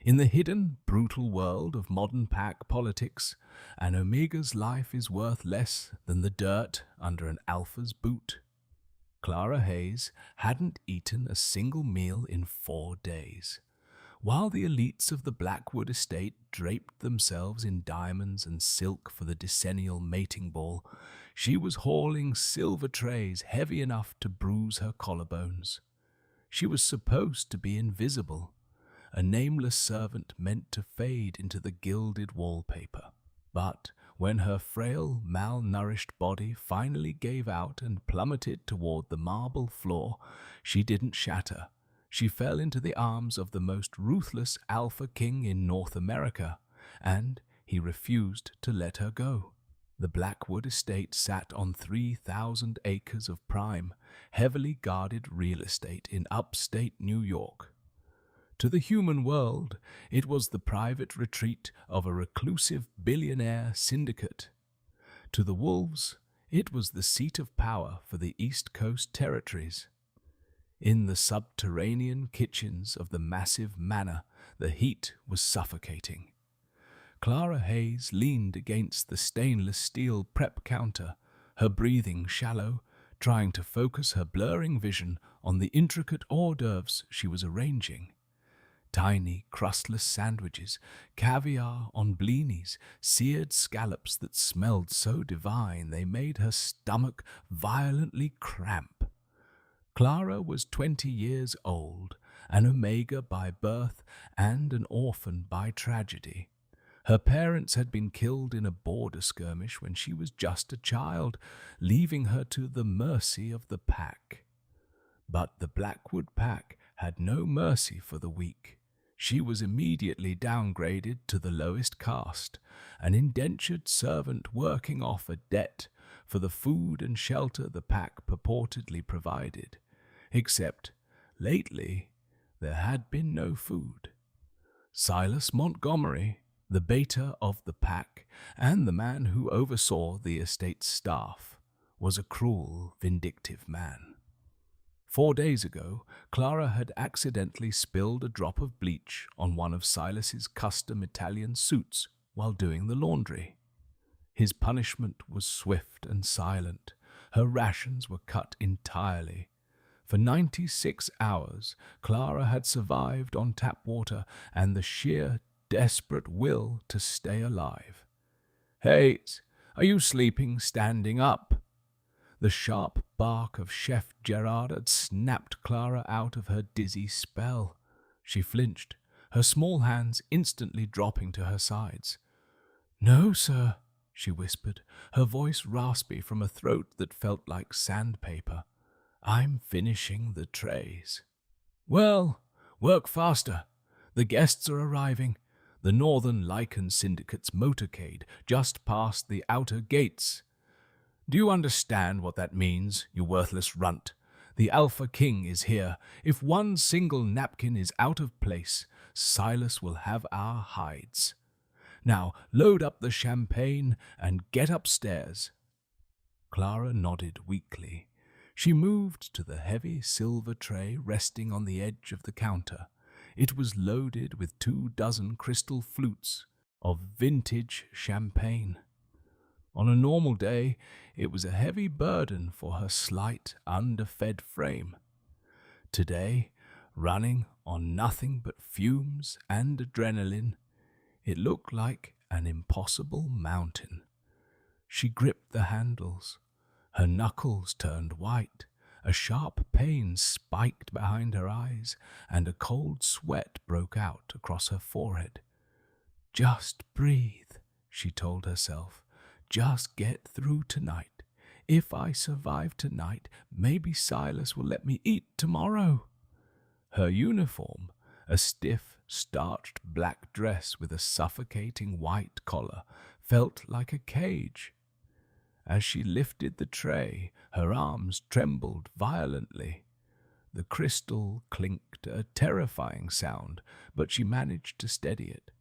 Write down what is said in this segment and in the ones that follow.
In the hidden, brutal world of modern pack politics, an Omega's life is worth less than the dirt under an Alpha's boot. Clara Hayes hadn't eaten a single meal in 4 days. While the elites of the Blackwood Estate draped themselves in diamonds and silk for the decennial mating ball, she was hauling silver trays heavy enough to bruise her collarbones. She was supposed to be invisible, a nameless servant meant to fade into the gilded wallpaper. But when her frail, malnourished body finally gave out and plummeted toward the marble floor, she didn't shatter. She fell into the arms of the most ruthless alpha king in North America, and he refused to let her go. The Blackwood Estate sat on 3,000 acres of prime, heavily guarded real estate in upstate New York. To the human world, it was the private retreat of a reclusive billionaire syndicate. To the wolves, it was the seat of power for the East Coast territories. In the subterranean kitchens of the massive manor, the heat was suffocating. Clara Hayes leaned against the stainless steel prep counter, her breathing shallow, trying to focus her blurring vision on the intricate hors d'oeuvres she was arranging. Tiny, crustless sandwiches, caviar on blinis, seared scallops that smelled so divine they made her stomach violently cramp. Clara was 20 years old, an Omega by birth and an orphan by tragedy. Her parents had been killed in a border skirmish when she was just a child, leaving her to the mercy of the pack. But the Blackwood pack had no mercy for the weak. She was immediately downgraded to the lowest caste, an indentured servant working off a debt for the food and shelter the pack purportedly provided. Except, lately, there had been no food. Silas Montgomery, the beta of the pack and the man who oversaw the estate's staff, was a cruel, vindictive man. 4 days ago, Clara had accidentally spilled a drop of bleach on one of Silas's custom Italian suits while doing the laundry. His punishment was swift and silent. Her rations were cut entirely. For 96 hours, Clara had survived on tap water and the sheer, desperate will to stay alive. "Hayes, are you sleeping standing up?" The sharp bark of Chef Gerard had snapped Clara out of her dizzy spell. She flinched, her small hands instantly dropping to her sides. "No, sir," she whispered, her voice raspy from a throat that felt like sandpaper. "I'm finishing the trays." "Well, work faster. The guests are arriving. The Northern Lichen Syndicate's motorcade just passed the outer gates. Do you understand what that means, you worthless runt? The Alpha King is here. If one single napkin is out of place, Silas will have our hides. Now load up the champagne and get upstairs." Clara nodded weakly. She moved to the heavy silver tray resting on the edge of the counter. It was loaded with 24 crystal flutes of vintage champagne. On a normal day, it was a heavy burden for her slight, underfed frame. Today, running on nothing but fumes and adrenaline, it looked like an impossible mountain. She gripped the handles. Her knuckles turned white. A sharp pain spiked behind her eyes, and a cold sweat broke out across her forehead. "Just breathe," she told herself. "Just get through tonight. If I survive tonight, maybe Silas will let me eat tomorrow." Her uniform, a stiff, starched black dress with a suffocating white collar, felt like a cage. As she lifted the tray, her arms trembled violently. The crystal clinked, a terrifying sound, but she managed to steady it.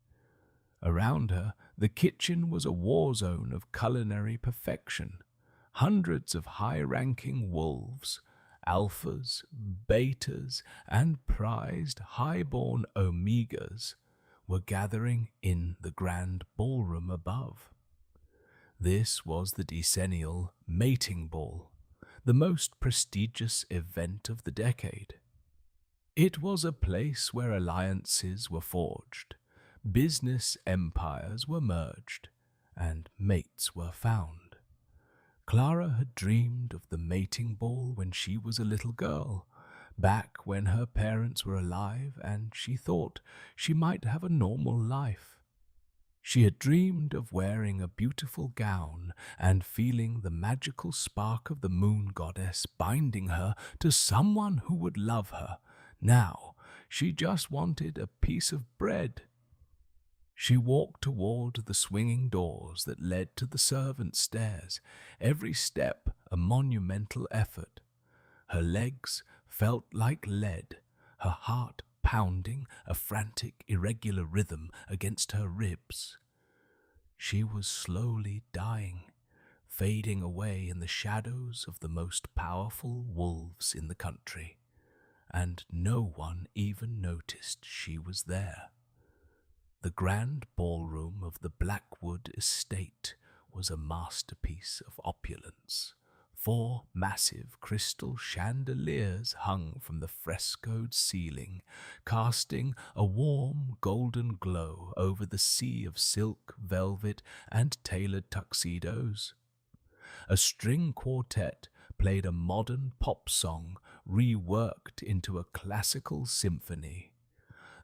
Around her, the kitchen was a war zone of culinary perfection. Hundreds of high-ranking wolves, alphas, betas, and prized highborn omegas were gathering in the grand ballroom above. This was the decennial mating ball, the most prestigious event of the decade. It was a place where alliances were forged, business empires were merged, and mates were found. Clara had dreamed of the mating ball when she was a little girl, back when her parents were alive and she thought she might have a normal life. She had dreamed of wearing a beautiful gown and feeling the magical spark of the moon goddess binding her to someone who would love her. Now she just wanted a piece of bread. She walked toward the swinging doors that led to the servants' stairs, every step a monumental effort. Her legs felt like lead, her heart pounding a frantic, irregular rhythm against her ribs. She was slowly dying, fading away in the shadows of the most powerful wolves in the country, and no one even noticed she was there. The grand ballroom of the Blackwood Estate was a masterpiece of opulence. 4 massive crystal chandeliers hung from the frescoed ceiling, casting a warm golden glow over the sea of silk, velvet, and tailored tuxedos. A string quartet played a modern pop song reworked into a classical symphony,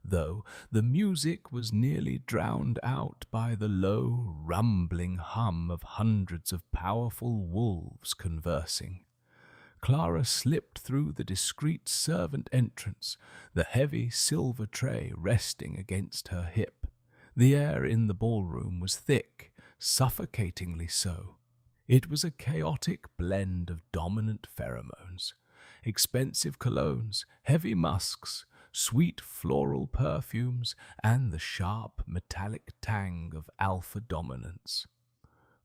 though the music was nearly drowned out by the low, rumbling hum of hundreds of powerful wolves conversing. Clara slipped through the discreet servant entrance, the heavy silver tray resting against her hip. The air in the ballroom was thick, suffocatingly so. It was a chaotic blend of dominant pheromones, expensive colognes, heavy musks, sweet floral perfumes, and the sharp metallic tang of alpha dominance.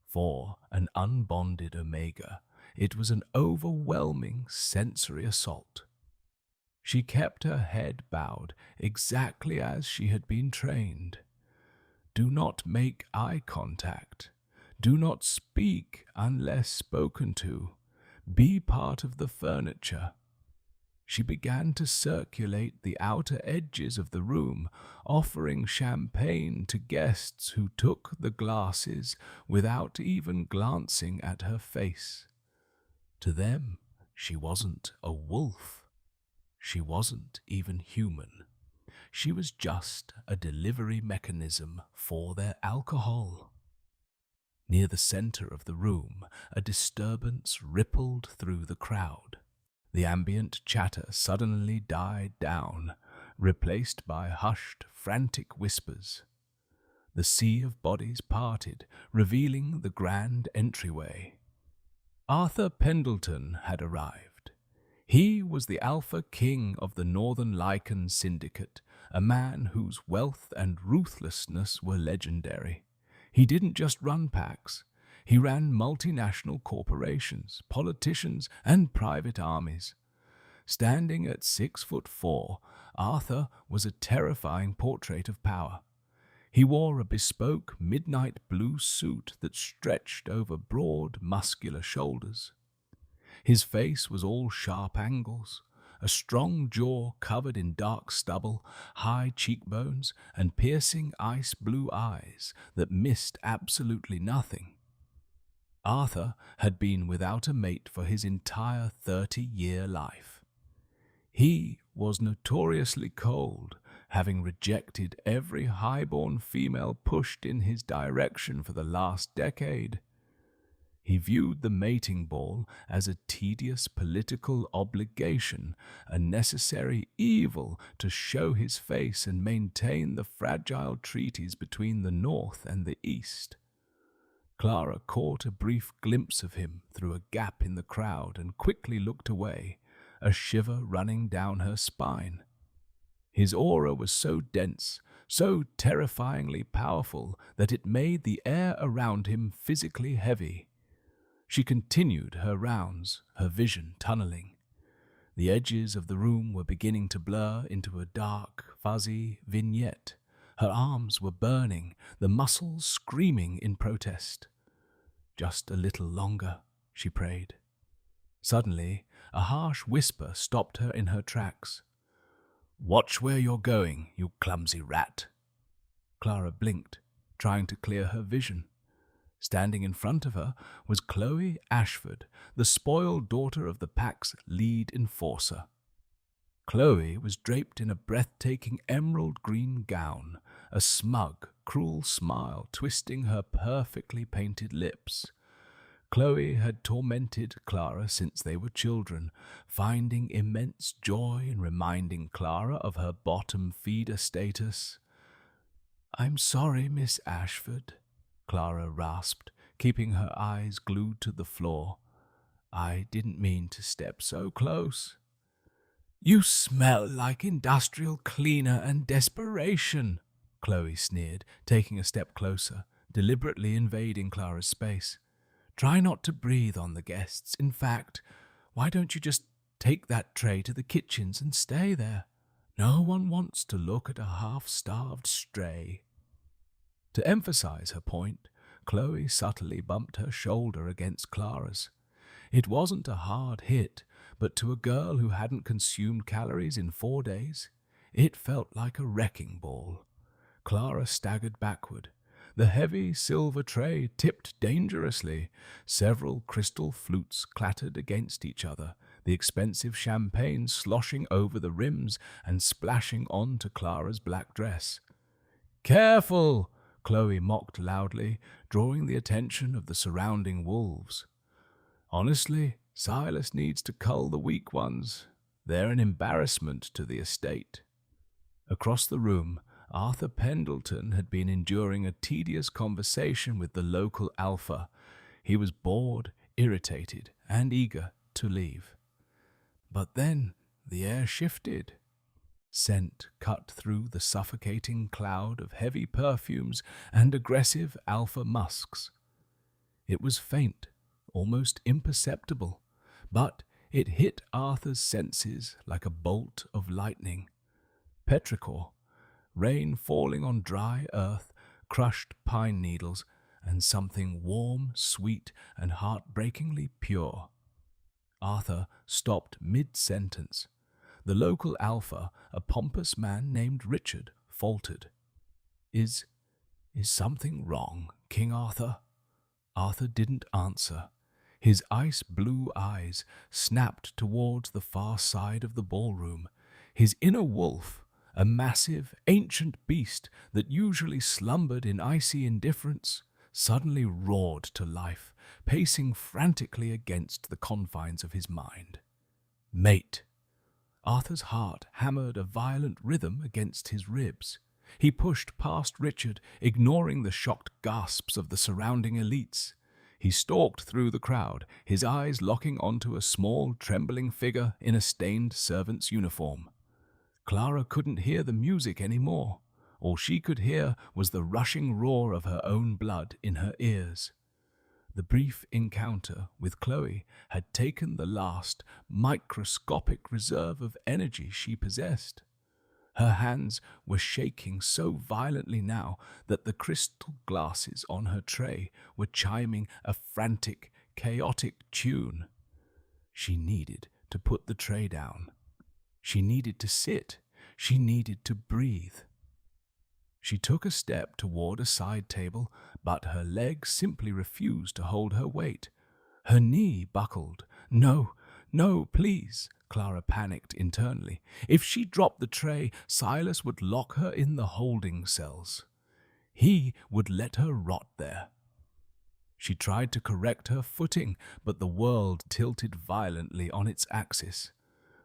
For an unbonded omega, it was an overwhelming sensory assault. She kept her head bowed exactly as she had been trained. Do not make eye contact. Do not speak unless spoken to. Be part of the furniture. She began to circulate the outer edges of the room, offering champagne to guests who took the glasses without even glancing at her face. To them, she wasn't a wolf. She wasn't even human. She was just a delivery mechanism for their alcohol. Near the center of the room, a disturbance rippled through the crowd. The ambient chatter suddenly died down, replaced by hushed, frantic whispers. The sea of bodies parted, revealing the grand entryway. Arthur Pendelton had arrived. He was the alpha king of the Northern Lichen Syndicate, a man whose wealth and ruthlessness were legendary. He didn't just run packs. He ran multinational corporations, politicians, and private armies. Standing at 6'4", Arthur was a terrifying portrait of power. He wore a bespoke midnight blue suit that stretched over broad, muscular shoulders. His face was all sharp angles, a strong jaw covered in dark stubble, high cheekbones, and piercing ice-blue eyes that missed absolutely nothing. Arthur had been without a mate for his entire 30-year life. He was notoriously cold, having rejected every highborn female pushed in his direction for the last decade. He viewed the mating ball as a tedious political obligation, a necessary evil to show his face and maintain the fragile treaties between the North and the East. Clara caught a brief glimpse of him through a gap in the crowd and quickly looked away, a shiver running down her spine. His aura was so dense, so terrifyingly powerful, that it made the air around him physically heavy. She continued her rounds, her vision tunneling. The edges of the room were beginning to blur into a dark, fuzzy vignette, Her arms were burning, the muscles screaming in protest. "Just a little longer," she prayed. Suddenly, a harsh whisper stopped her in her tracks. "Watch where you're going, you clumsy rat." Clara blinked, trying to clear her vision. Standing in front of her was Chloe Ashford, the spoiled daughter of the pack's lead enforcer. Chloe was draped in a breathtaking emerald green gown, a smug, cruel smile twisting her perfectly painted lips. Chloe had tormented Clara since they were children, finding immense joy in reminding Clara of her bottom feeder status. "I'm sorry, Miss Ashford," Clara rasped, keeping her eyes glued to the floor. "I didn't mean to step so close." "You smell like industrial cleaner and desperation," Chloe sneered, taking a step closer, deliberately invading Clara's space. "Try not to breathe on the guests. In fact, why don't you just take that tray to the kitchens and stay there? No one wants to look at a half-starved stray." To emphasize her point, Chloe subtly bumped her shoulder against Clara's. It wasn't a hard hit, but to a girl who hadn't consumed calories in 4 days, it felt like a wrecking ball. Clara staggered backward. The heavy silver tray tipped dangerously. Several crystal flutes clattered against each other, the expensive champagne sloshing over the rims and splashing onto Clara's black dress. "Careful!" Chloe mocked loudly, drawing the attention of the surrounding wolves. "Honestly, Silas needs to cull the weak ones. They're an embarrassment to the estate." Across the room, Arthur Pendelton had been enduring a tedious conversation with the local alpha. He was bored, irritated, and eager to leave. But then the air shifted. Scent cut through the suffocating cloud of heavy perfumes and aggressive alpha musks. It was faint, almost imperceptible, but it hit Arthur's senses like a bolt of lightning. Petrichor, rain falling on dry earth, crushed pine needles, and something warm, sweet, and heartbreakingly pure. Arthur stopped mid-sentence. The local alpha, a pompous man named Richard, faltered. Is something wrong, King Arthur?" Arthur didn't answer. His ice-blue eyes snapped towards the far side of the ballroom. His inner wolf, a massive, ancient beast that usually slumbered in icy indifference, suddenly roared to life, pacing frantically against the confines of his mind. "Mate!" Arthur's heart hammered a violent rhythm against his ribs. He pushed past Richard, ignoring the shocked gasps of the surrounding elites. He stalked through the crowd, his eyes locking onto a small, trembling figure in a stained servant's uniform. Clara couldn't hear the music anymore. All she could hear was the rushing roar of her own blood in her ears. The brief encounter with Chloe had taken the last, microscopic reserve of energy she possessed. Her hands were shaking so violently now that the crystal glasses on her tray were chiming a frantic, chaotic tune. She needed to put the tray down. She needed to sit. She needed to breathe. She took a step toward a side table, but her leg simply refused to hold her weight. Her knee buckled. "No, no, please," Clara panicked internally. If she dropped the tray, Silas would lock her in the holding cells. He would let her rot there. She tried to correct her footing, but the world tilted violently on its axis.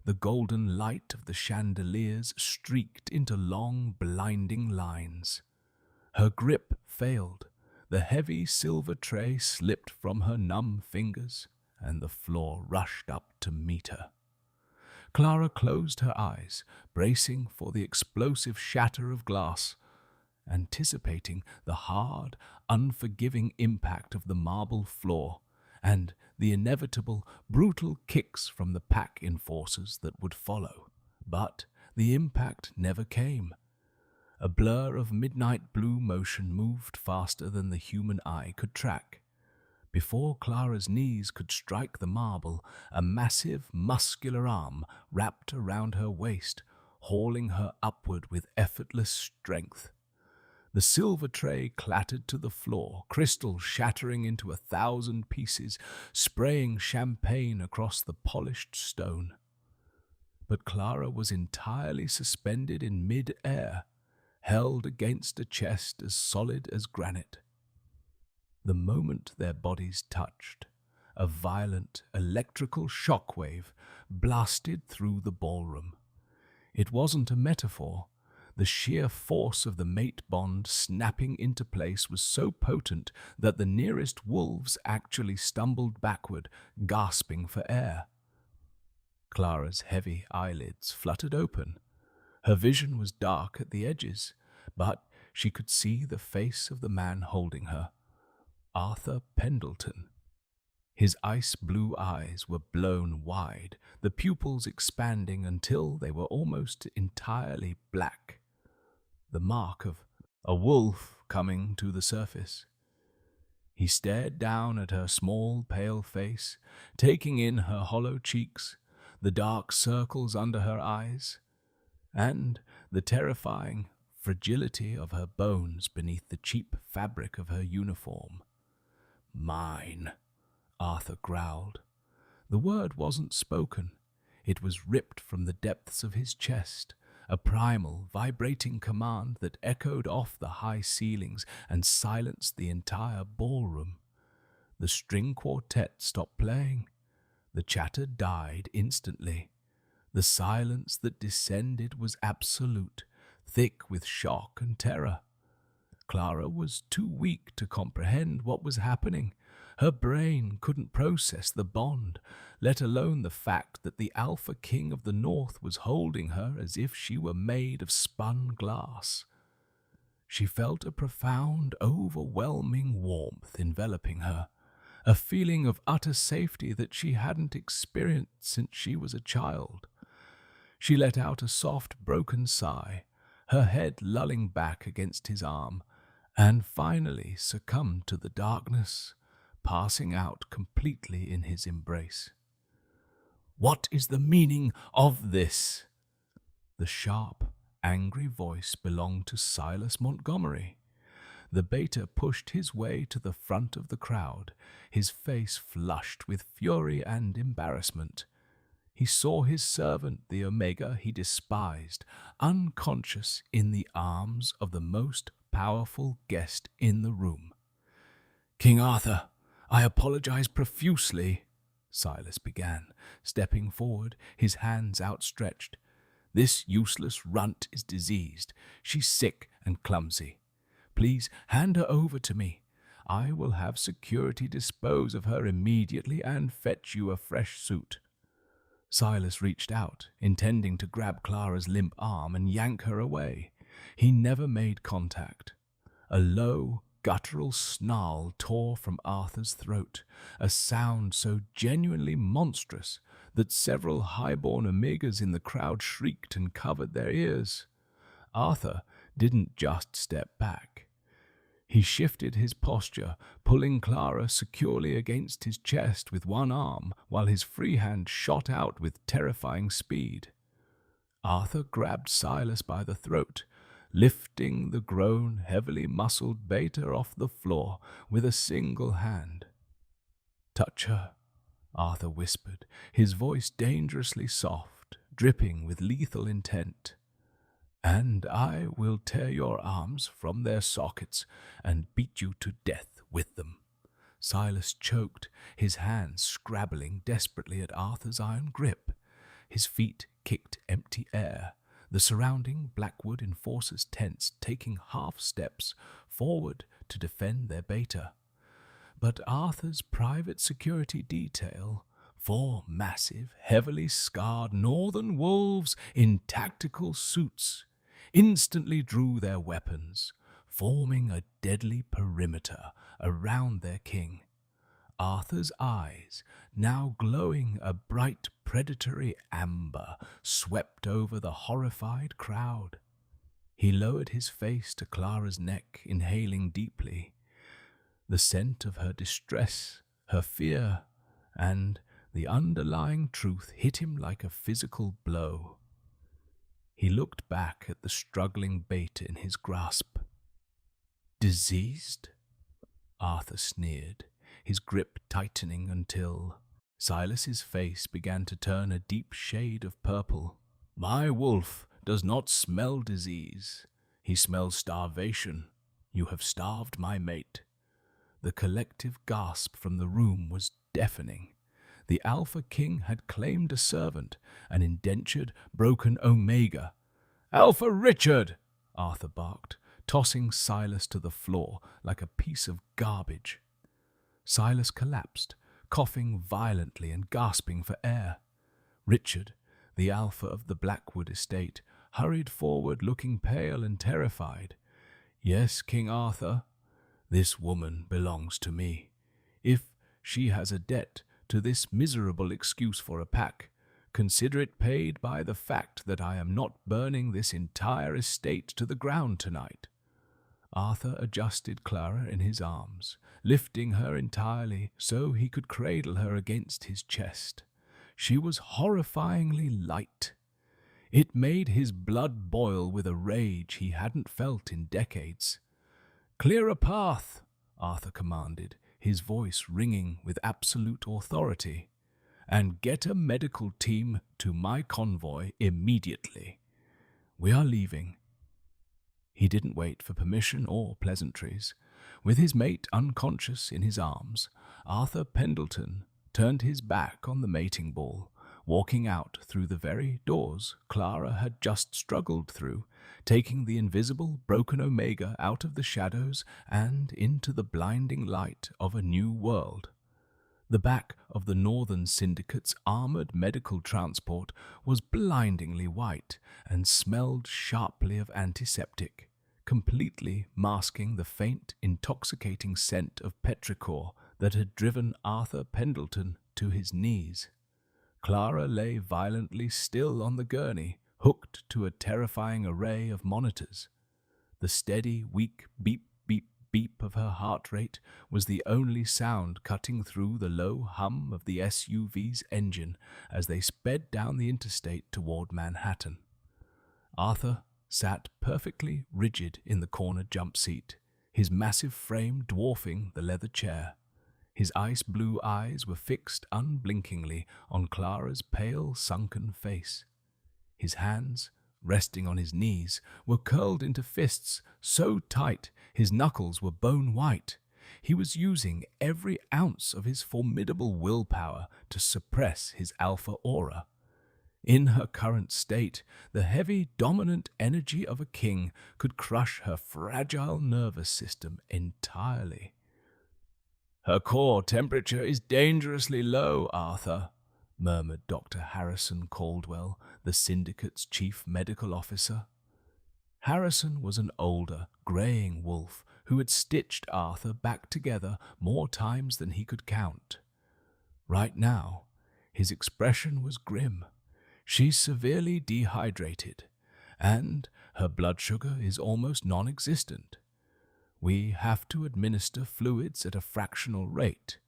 The golden light of the chandeliers streaked into long, blinding lines. Her grip failed. The heavy silver tray slipped from her numb fingers, and the floor rushed up to meet her. Clara closed her eyes, bracing for the explosive shatter of glass, anticipating the hard, unforgiving impact of the marble floor, and the inevitable, brutal kicks from the pack enforcers that would follow. But the impact never came. A blur of midnight blue motion moved faster than the human eye could track. Before Clara's knees could strike the marble, a massive, muscular arm wrapped around her waist, hauling her upward with effortless strength. The silver tray clattered to the floor, crystal shattering into 1,000 pieces, spraying champagne across the polished stone. But Clara was entirely suspended in mid-air, held against a chest as solid as granite. The moment their bodies touched, a violent electrical shockwave blasted through the ballroom. It wasn't a metaphor. The sheer force of the mate bond snapping into place was so potent that the nearest wolves actually stumbled backward, gasping for air. Clara's heavy eyelids fluttered open. Her vision was dark at the edges, but she could see the face of the man holding her, Arthur Pendelton. His ice-blue eyes were blown wide, the pupils expanding until they were almost entirely black. The mark of a wolf coming to the surface. He stared down at her small, pale face, taking in her hollow cheeks, the dark circles under her eyes, and the terrifying fragility of her bones beneath the cheap fabric of her uniform. "Mine," Arthur growled. The word wasn't spoken. It was ripped from the depths of his chest, a primal, vibrating command that echoed off the high ceilings and silenced the entire ballroom. The string quartet stopped playing. The chatter died instantly. The silence that descended was absolute, thick with shock and terror. Clara was too weak to comprehend what was happening. Her brain couldn't process the bond, let alone the fact that the Alpha King of the North was holding her as if she were made of spun glass. She felt a profound, overwhelming warmth enveloping her, a feeling of utter safety that she hadn't experienced since she was a child. She let out a soft, broken sigh, her head lolling back against his arm, and finally succumbed to the darkness, passing out completely in his embrace. "What is the meaning of this?" The sharp, angry voice belonged to Silas Montgomery. The beta pushed his way to the front of the crowd, his face flushed with fury and embarrassment. He saw his servant, the Omega he despised, unconscious in the arms of the most powerful guest in the room. "King Arthur, I apologize profusely," Silas began, stepping forward, his hands outstretched. "This useless runt is diseased. She's sick and clumsy. Please hand her over to me. I will have security dispose of her immediately and fetch you a fresh suit." Silas reached out, intending to grab Clara's limp arm and yank her away. He never made contact. A low, guttural snarl tore from Arthur's throat, a sound so genuinely monstrous that several highborn Omegas in the crowd shrieked and covered their ears. Arthur didn't just step back. He shifted his posture, pulling Clara securely against his chest with one arm, while his free hand shot out with terrifying speed. Arthur grabbed Silas by the throat, lifting the grown, heavily muscled beta off the floor with a single hand. "Touch her," Arthur whispered, his voice dangerously soft, dripping with lethal intent. "And I will tear your arms from their sockets and beat you to death with them." Silas choked, his hands scrabbling desperately at Arthur's iron grip. His feet kicked empty air, the surrounding Blackwood enforcers tensed, taking half steps forward to defend their beta. But Arthur's private security detail, 4 massive, heavily scarred northern wolves in tactical suits, instantly drew their weapons, forming a deadly perimeter around their king. Arthur's eyes, now glowing a bright predatory amber, swept over the horrified crowd. He lowered his face to Clara's neck, inhaling deeply. The scent of her distress, her fear, and the underlying truth hit him like a physical blow. He looked back at the struggling bait in his grasp. "Diseased?" Arthur sneered, his grip tightening until Silas's face began to turn a deep shade of purple. "My wolf does not smell disease. He smells starvation. You have starved my mate." The collective gasp from the room was deafening. The Alpha King had claimed a servant, an indentured, broken Omega. "Alpha Richard!" Arthur barked, tossing Silas to the floor like a piece of garbage. Silas collapsed, coughing violently and gasping for air. Richard, the Alpha of the Blackwood Estate, hurried forward looking pale and terrified. "Yes, King Arthur, this woman belongs to me. If she has a debt to this miserable excuse for a pack, consider it paid by the fact that I am not burning this entire estate to the ground tonight." Arthur adjusted Clara in his arms, lifting her entirely so he could cradle her against his chest. She was horrifyingly light. It made his blood boil with a rage he hadn't felt in decades. "Clear a path," Arthur commanded, his voice ringing with absolute authority, "and get a medical team to my convoy immediately. We are leaving." He didn't wait for permission or pleasantries. With his mate unconscious in his arms, Arthur Pendelton turned his back on the mating ball, walking out through the very doors Clara had just struggled through, taking the invisible, broken Omega out of the shadows and into the blinding light of a new world. The back of the Northern Syndicate's armored medical transport was blindingly white and smelled sharply of antiseptic, completely masking the faint, intoxicating scent of petrichor that had driven Arthur Pendelton to his knees. Clara lay violently still on the gurney, hooked to a terrifying array of monitors. The steady, weak beep, beep, beep of her heart rate was the only sound cutting through the low hum of the SUV's engine as they sped down the interstate toward Manhattan. Arthur sat perfectly rigid in the corner jump seat, his massive frame dwarfing the leather chair. His ice-blue eyes were fixed unblinkingly on Clara's pale, sunken face. His hands, resting on his knees, were curled into fists so tight his knuckles were bone white. He was using every ounce of his formidable willpower to suppress his alpha aura. In her current state, the heavy, dominant energy of a king could crush her fragile nervous system entirely. "Her core temperature is dangerously low, Arthur," murmured Dr. Harrison Caldwell, the syndicate's chief medical officer. Harrison was an older, greying wolf who had stitched Arthur back together more times than he could count. Right now, his expression was grim. She's severely dehydrated, and her blood sugar is almost non-existent. We have to administer fluids at a fractional rate.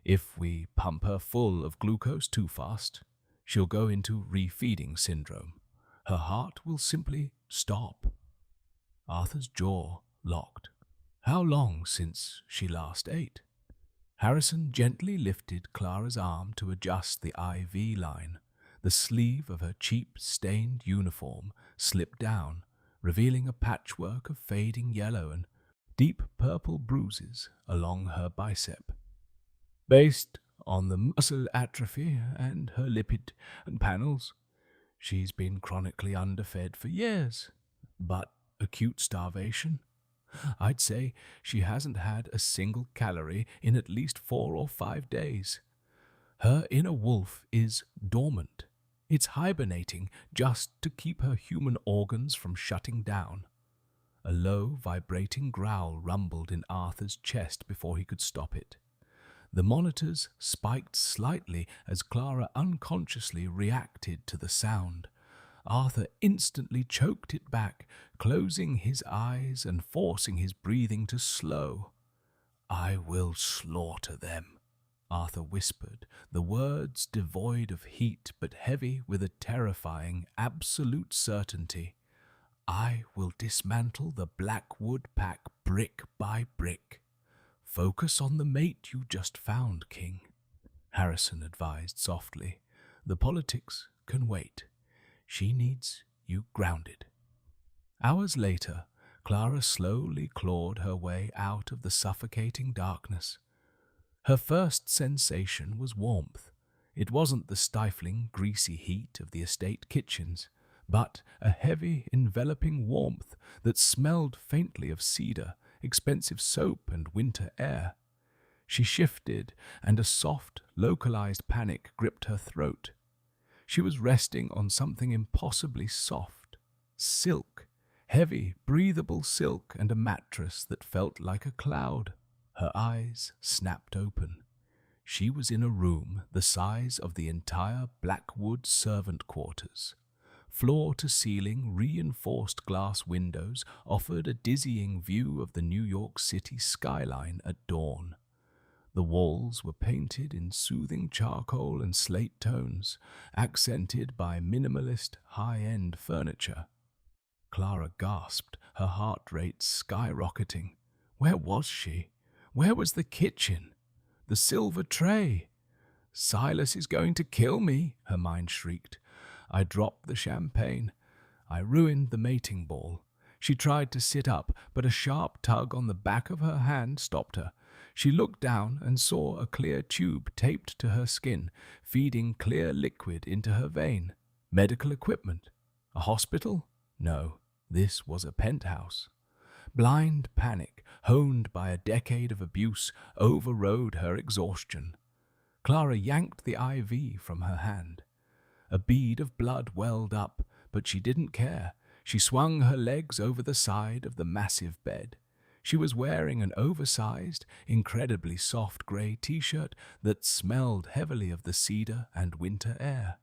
If we pump her full of glucose too fast, she'll go into refeeding syndrome. Her heart will simply stop. Arthur's jaw locked. How long since she last ate? Harrison gently lifted Clara's arm to adjust the IV line. The sleeve of her cheap, stained uniform slipped down, revealing a patchwork of fading yellow and deep purple bruises along her bicep. Based on the muscle atrophy and her lipid panels, she's been chronically underfed for years. But acute starvation? I'd say she hasn't had a single calorie in at least 4 or 5 days. Her inner wolf is dormant. It's hibernating just to keep her human organs from shutting down. A low, vibrating growl rumbled in Arthur's chest before he could stop it. The monitors spiked slightly as Clara unconsciously reacted to the sound. Arthur instantly choked it back, closing his eyes and forcing his breathing to slow. "I will slaughter them," Arthur whispered, the words devoid of heat but heavy with a terrifying, absolute certainty. "I will dismantle the Blackwood pack brick by brick. Focus on the mate you just found, King," Harrison advised softly. "The politics can wait. She needs you grounded." Hours later, Clara slowly clawed her way out of the suffocating darkness. Her first sensation was warmth. It wasn't the stifling, greasy heat of the estate kitchens, but a heavy, enveloping warmth that smelled faintly of cedar, expensive soap, and winter air. She shifted, and a soft, localized panic gripped her throat. She was resting on something impossibly soft. Silk. Heavy, breathable silk, and a mattress that felt like a cloud. Her eyes snapped open. She was in a room the size of the entire Blackwood servant quarters. Floor-to-ceiling reinforced glass windows offered a dizzying view of the New York City skyline at dawn. The walls were painted in soothing charcoal and slate tones, accented by minimalist, high-end furniture. Clara gasped, her heart rate skyrocketing. Where was she? Where was the kitchen? The silver tray? "Silas is going to kill me," her mind shrieked. I dropped the champagne. I ruined the mating ball. She tried to sit up, but a sharp tug on the back of her hand stopped her. She looked down and saw a clear tube taped to her skin, feeding clear liquid into her vein. Medical equipment? A hospital? No, this was a penthouse. Blind panic, honed by a decade of abuse, overrode her exhaustion. Clara yanked the IV from her hand. A bead of blood welled up, but she didn't care. She swung her legs over the side of the massive bed. She was wearing an oversized, incredibly soft grey t-shirt that smelled heavily of the cedar and winter air.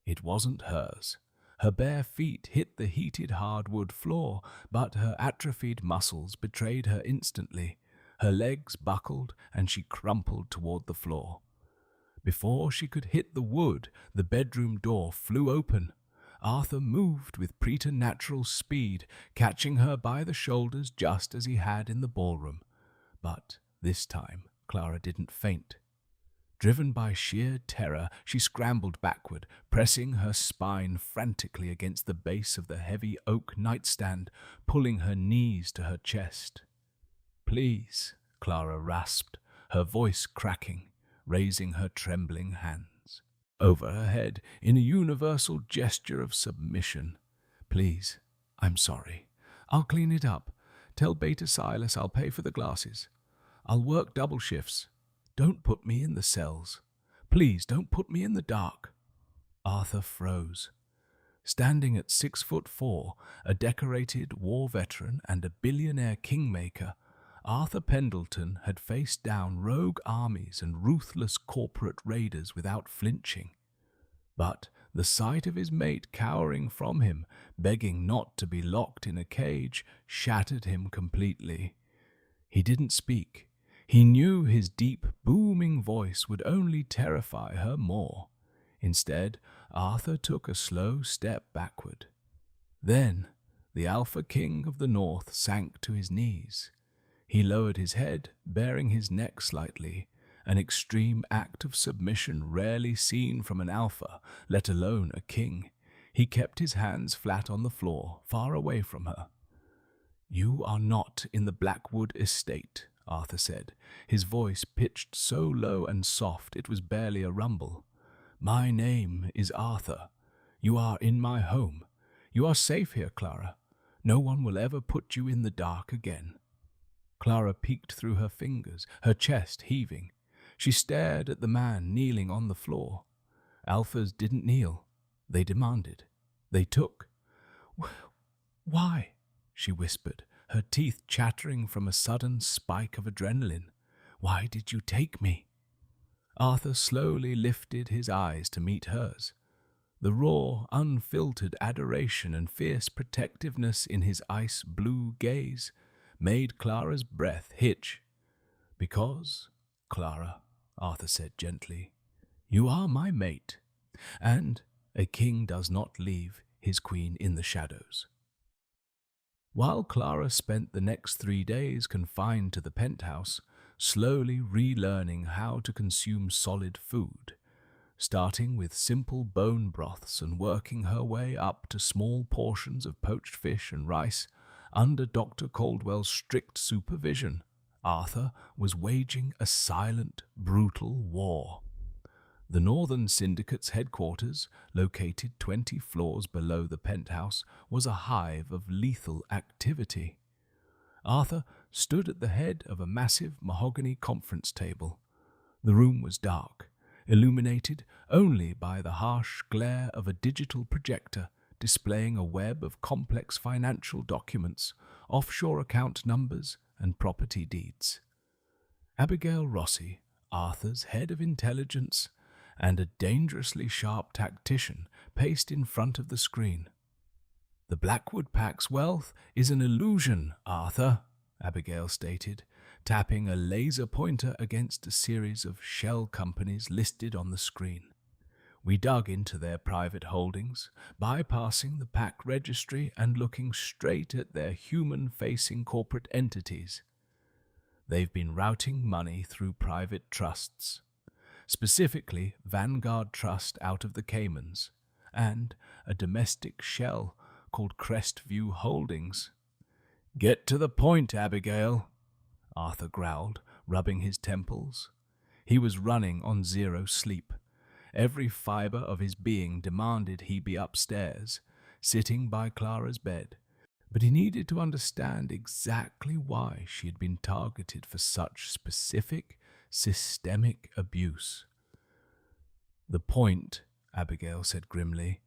It wasn't hers. Her bare feet hit the heated hardwood floor, but her atrophied muscles betrayed her instantly. Her legs buckled, and she crumpled toward the floor. Before she could hit the wood, the bedroom door flew open. Arthur moved with preternatural speed, catching her by the shoulders just as he had in the ballroom. But this time, Clara didn't faint. Driven by sheer terror, she scrambled backward, pressing her spine frantically against the base of the heavy oak nightstand, pulling her knees to her chest. "Please," Clara rasped, her voice cracking, raising her trembling hands over her head in a universal gesture of submission. "Please, I'm sorry. I'll clean it up. Tell Beta Silas I'll pay for the glasses. I'll work double shifts. Don't put me in the cells. Please don't put me in the dark." Arthur froze. Standing at 6'4", a decorated war veteran and a billionaire kingmaker, Arthur Pendelton had faced down rogue armies and ruthless corporate raiders without flinching. But the sight of his mate cowering from him, begging not to be locked in a cage, shattered him completely. He didn't speak. He knew his deep, booming voice would only terrify her more. Instead, Arthur took a slow step backward. Then, the Alpha King of the North sank to his knees. He lowered his head, baring his neck slightly, an extreme act of submission rarely seen from an alpha, let alone a king. He kept his hands flat on the floor, far away from her. "You are not in the Blackwood Estate," Arthur said, his voice pitched so low and soft it was barely a rumble. "My name is Arthur. You are in my home. You are safe here, Clara. No one will ever put you in the dark again." Clara peeked through her fingers, her chest heaving. She stared at the man kneeling on the floor. Alphas didn't kneel. They demanded. They took. "Why?" she whispered, her teeth chattering from a sudden spike of adrenaline. "Why did you take me?" Arthur slowly lifted his eyes to meet hers. The raw, unfiltered adoration and fierce protectiveness in his ice-blue gaze made Clara's breath hitch. "Because, Clara," Arthur said gently, "you are my mate, and a king does not leave his queen in the shadows." While Clara spent the next 3 days confined to the penthouse, slowly relearning how to consume solid food, starting with simple bone broths and working her way up to small portions of poached fish and rice, under Dr. Caldwell's strict supervision, Arthur was waging a silent, brutal war. The Northern Syndicate's headquarters, located 20 floors below the penthouse, was a hive of lethal activity. Arthur stood at the head of a massive mahogany conference table. The room was dark, illuminated only by the harsh glare of a digital projector displaying a web of complex financial documents, offshore account numbers, and property deeds. Abigail Rossi, Arthur's head of intelligence, and a dangerously sharp tactician paced in front of the screen. "The Blackwood Pack's wealth is an illusion, Arthur," Abigail stated, tapping a laser pointer against a series of shell companies listed on the screen. "We dug into their private holdings, bypassing the pack registry and looking straight at their human-facing corporate entities. They've been routing money through private trusts, specifically Vanguard Trust out of the Caymans, and a domestic shell called Crestview Holdings." "Get to the point, Abigail," Arthur growled, rubbing his temples. He was running on zero sleep. Every fibre of his being demanded he be upstairs, sitting by Clara's bed, but he needed to understand exactly why she had been targeted for such specific, systemic abuse. "The point," Abigail said grimly,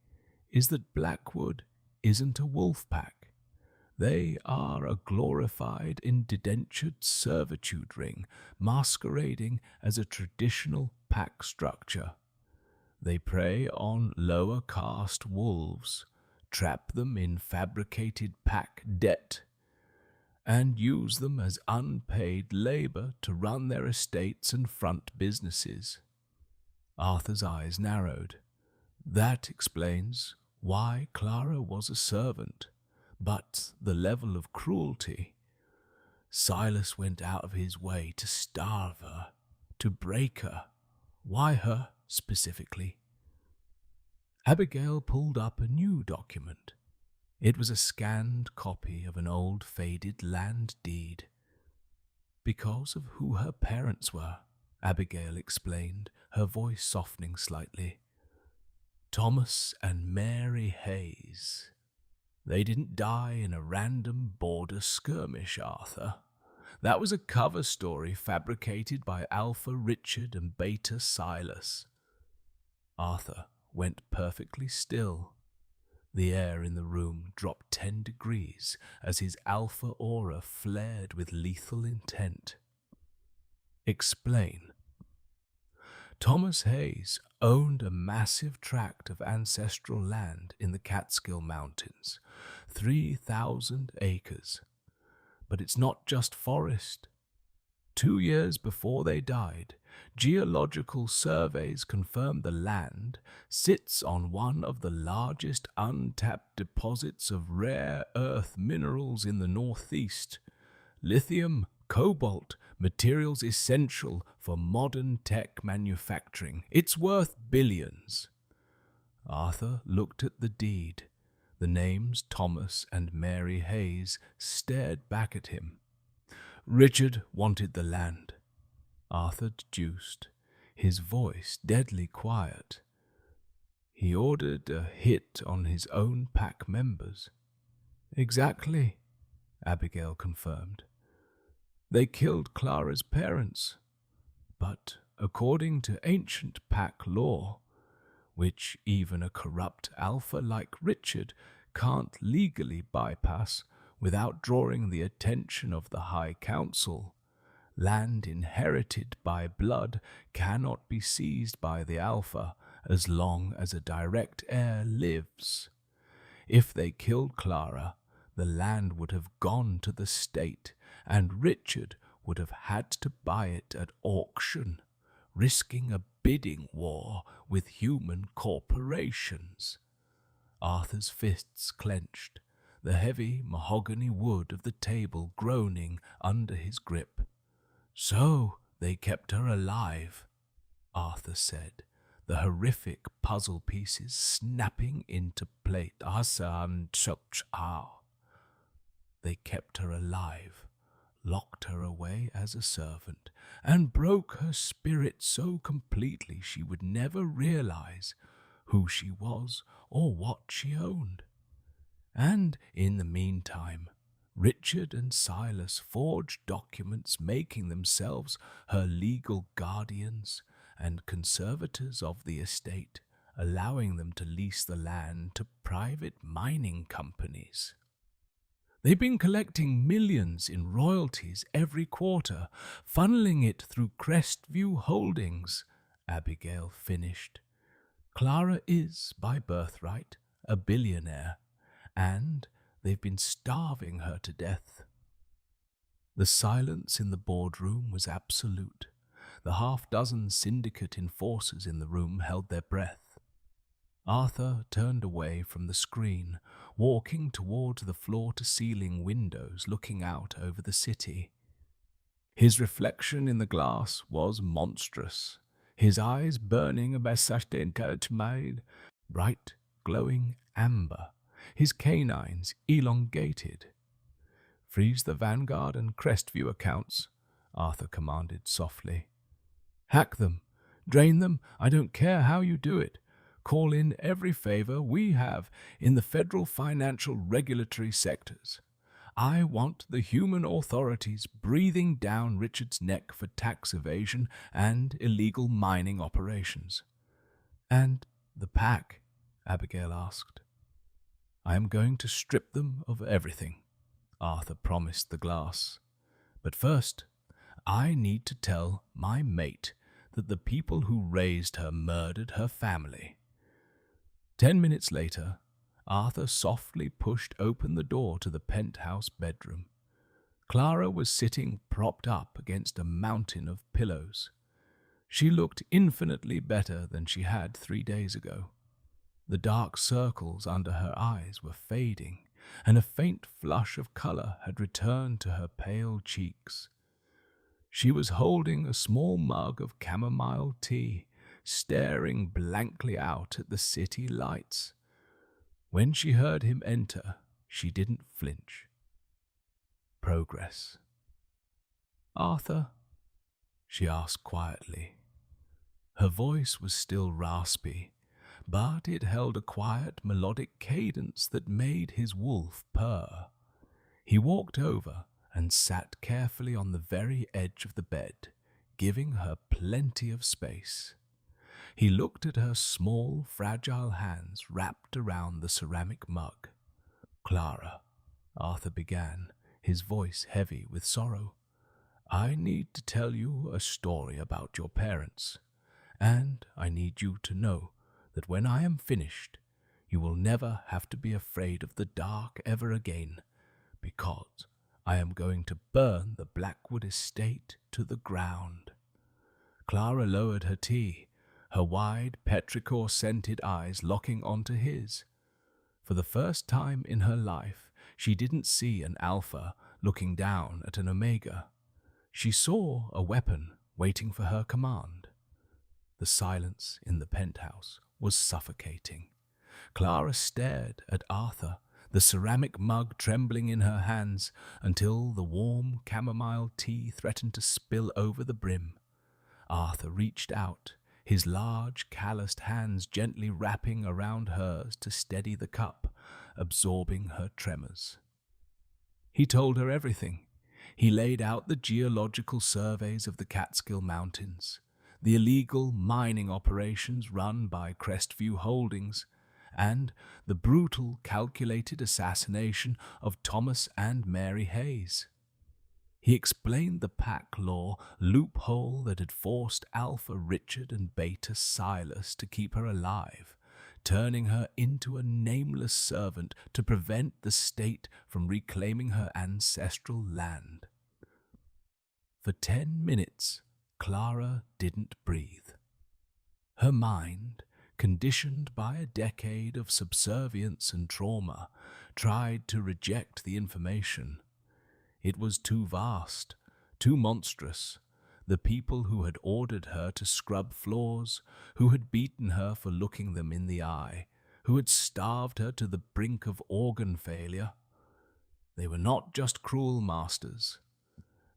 "is that Blackwood isn't a wolf pack. They are a glorified indentured servitude ring masquerading as a traditional pack structure. They prey on lower caste wolves, trap them in fabricated pack debt, and use them as unpaid labor to run their estates and front businesses." Arthur's eyes narrowed. That explains why Clara was a servant, but the level of cruelty. Silas went out of his way to starve her, to break her. Why her specifically? Abigail pulled up a new document. It was a scanned copy of an old faded land deed. "Because of who her parents were," Abigail explained, her voice softening slightly. "Thomas and Mary Hayes. They didn't die in a random border skirmish, Arthur. That was a cover story fabricated by Alpha Richard and Beta Silas." Arthur went perfectly still. The air in the room dropped 10 degrees as his alpha aura flared with lethal intent. "Explain." Thomas Hayes owned a massive tract of ancestral land in the Catskill Mountains, 3,000 acres. But it's not just forest. 2 years before they died, geological surveys confirmed the land sits on one of the largest untapped deposits of rare earth minerals in the Northeast. Lithium, cobalt, materials essential for modern tech manufacturing. It's worth billions. Arthur looked at the deed. The names Thomas and Mary Hayes stared back at him. Richard wanted the land. Arthur deduced, his voice deadly quiet. He ordered a hit on his own pack members. Exactly, Abigail confirmed. They killed Clara's parents, but according to ancient pack law, which even a corrupt alpha like Richard can't legally bypass without drawing the attention of the High Council, land inherited by blood cannot be seized by the alpha as long as a direct heir lives. If they killed Clara, the land would have gone to the state, and Richard would have had to buy it at auction, risking a bidding war with human corporations. Arthur's fists clenched, the heavy mahogany wood of the table groaning under his grip. "So they kept her alive," Arthur said, the horrific puzzle pieces snapping into place. They kept her alive, locked her away as a servant, and broke her spirit so completely she would never realize who she was or what she owned. And in the meantime, Richard and Silas forged documents making themselves her legal guardians and conservators of the estate, allowing them to lease the land to private mining companies. They've been collecting millions in royalties every quarter, funneling it through Crestview Holdings, Abigail finished. Clara is, by birthright, a billionaire, and they've been starving her to death. The silence in the boardroom was absolute. The half-dozen syndicate enforcers in the room held their breath. Arthur turned away from the screen, walking towards the floor-to-ceiling windows looking out over the city. His reflection in the glass was monstrous, his eyes burning a bright, glowing amber, his canines elongated. "Freeze the Vanguard and Crestview accounts," Arthur commanded softly. "Hack them, drain them, I don't care how you do it. Call in every favor we have in the federal financial regulatory sectors. I want the human authorities breathing down Richard's neck for tax evasion and illegal mining operations." "And the pack?" Abigail asked. "I am going to strip them of everything," Arthur promised the glass. "But first, I need to tell my mate that the people who raised her murdered her family." 10 minutes later, Arthur softly pushed open the door to the penthouse bedroom. Clara was sitting propped up against a mountain of pillows. She looked infinitely better than she had 3 days ago. The dark circles under her eyes were fading, and a faint flush of colour had returned to her pale cheeks. She was holding a small mug of chamomile tea, staring blankly out at the city lights. When she heard him enter, she didn't flinch. "Progress." "Arthur?" she asked quietly. Her voice was still raspy, but it held a quiet, melodic cadence that made his wolf purr. He walked over and sat carefully on the very edge of the bed, giving her plenty of space. He looked at her small, fragile hands wrapped around the ceramic mug. "Clara," Arthur began, his voice heavy with sorrow, "I need to tell you a story about your parents, and I need you to know that when I am finished, you will never have to be afraid of the dark ever again, because I am going to burn the Blackwood Estate to the ground." Clara lowered her tea, her wide petrichor-scented eyes locking onto his. For the first time in her life, she didn't see an alpha looking down at an omega. She saw a weapon waiting for her command. The silence in the penthouse was suffocating. Clara stared at Arthur, the ceramic mug trembling in her hands until the warm chamomile tea threatened to spill over the brim. Arthur reached out, his large, calloused hands gently wrapping around hers to steady the cup, absorbing her tremors. He told her everything. He laid out the geological surveys of the Catskill Mountains, the illegal mining operations run by Crestview Holdings, and the brutal, calculated assassination of Thomas and Mary Hayes. He explained the pack law loophole that had forced Alpha Richard and Beta Silas to keep her alive, turning her into a nameless servant to prevent the state from reclaiming her ancestral land. For 10 minutes, Clara didn't breathe. Her mind, conditioned by a decade of subservience and trauma, tried to reject the information. It was too vast, too monstrous. The people who had ordered her to scrub floors, who had beaten her for looking them in the eye, who had starved her to the brink of organ failure. They were not just cruel masters.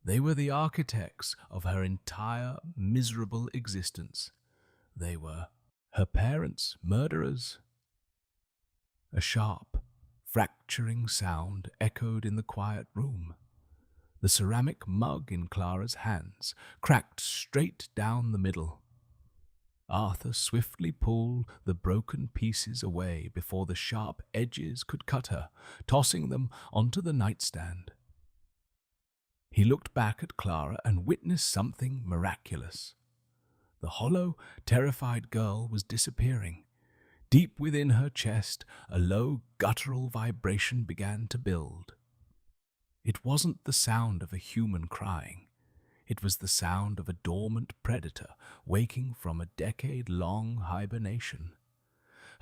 They were the architects of her entire miserable existence. They were her parents' murderers. A sharp, fracturing sound echoed in the quiet room. The ceramic mug in Clara's hands cracked straight down the middle. Arthur swiftly pulled the broken pieces away before the sharp edges could cut her, tossing them onto the nightstand. He looked back at Clara and witnessed something miraculous. The hollow, terrified girl was disappearing. Deep within her chest, a low, guttural vibration began to build. It wasn't the sound of a human crying. It was the sound of a dormant predator waking from a decade-long hibernation.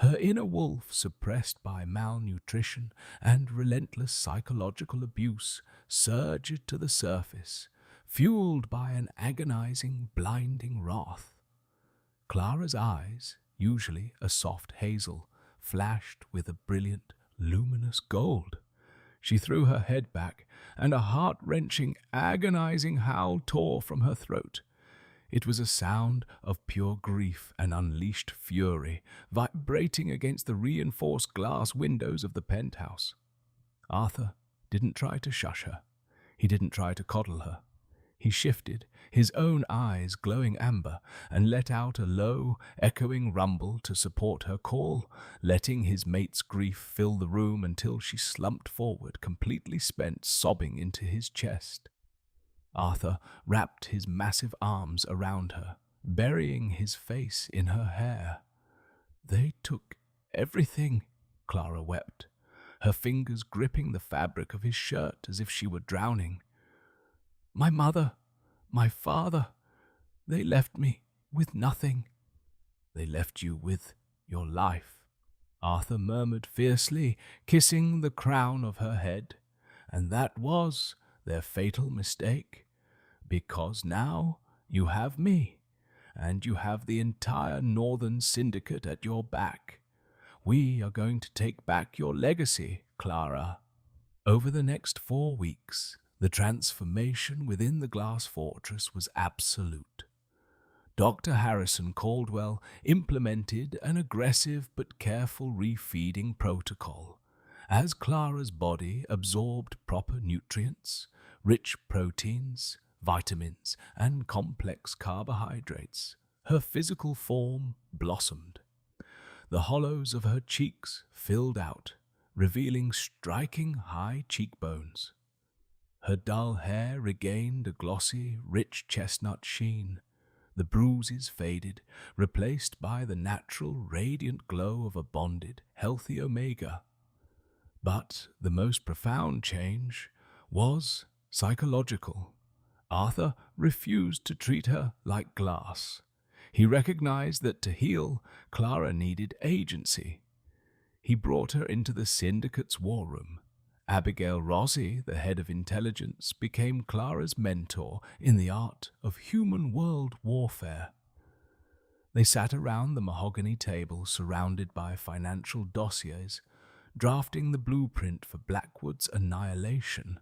Her inner wolf, suppressed by malnutrition and relentless psychological abuse, surged to the surface, fueled by an agonizing, blinding wrath. Clara's eyes, usually a soft hazel, flashed with a brilliant, luminous gold. She threw her head back, and a heart-wrenching, agonizing howl tore from her throat. It was a sound of pure grief and unleashed fury, vibrating against the reinforced glass windows of the penthouse. Arthur didn't try to shush her. He didn't try to coddle her. He shifted, his own eyes glowing amber, and let out a low, echoing rumble to support her call, letting his mate's grief fill the room until she slumped forward, completely spent, sobbing into his chest. Arthur wrapped his massive arms around her, burying his face in her hair. "They took everything," Clara wept, her fingers gripping the fabric of his shirt as if she were drowning. "My mother, my father, they left me with nothing." "They left you with your life," Arthur murmured fiercely, kissing the crown of her head. "And that was their fatal mistake, because now you have me, and you have the entire Northern Syndicate at your back. We are going to take back your legacy, Clara." Over the next 4 weeks, the transformation within the glass fortress was absolute. Dr. Harrison Caldwell implemented an aggressive but careful refeeding protocol. As Clara's body absorbed proper nutrients, rich proteins, vitamins, and complex carbohydrates, her physical form blossomed. The hollows of her cheeks filled out, revealing striking high cheekbones. Her dull hair regained a glossy, rich chestnut sheen. The bruises faded, replaced by the natural, radiant glow of a bonded, healthy omega. But the most profound change was psychological. Arthur refused to treat her like glass. He recognized that to heal, Clara needed agency. He brought her into the Syndicate's war room. Abigail Rossi, the head of intelligence, became Clara's mentor in the art of human world warfare. They sat around the mahogany table surrounded by financial dossiers, drafting the blueprint for Blackwood's annihilation.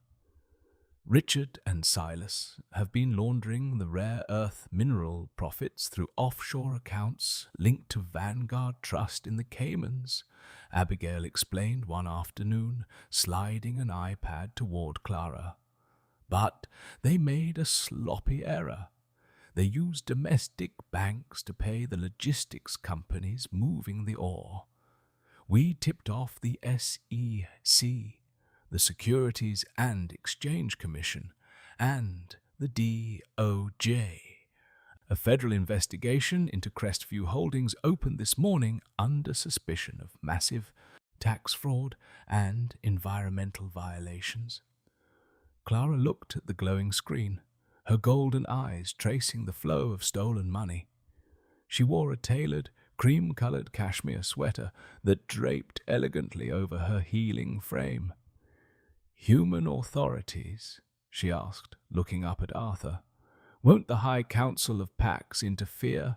Richard and Silas have been laundering the rare earth mineral profits through offshore accounts linked to Vanguard Trust in the Caymans, Abigail explained one afternoon, sliding an iPad toward Clara. But they made a sloppy error. They used domestic banks to pay the logistics companies moving the ore. We tipped off the SEC, the Securities and Exchange Commission, and the DOJ. A federal investigation into Crestview Holdings opened this morning under suspicion of massive tax fraud and environmental violations. Clara looked at the glowing screen, her golden eyes tracing the flow of stolen money. She wore a tailored, cream-colored cashmere sweater that draped elegantly over her healing frame. "Human authorities?" she asked, looking up at Arthur. "Won't the High Council of Pax interfere?"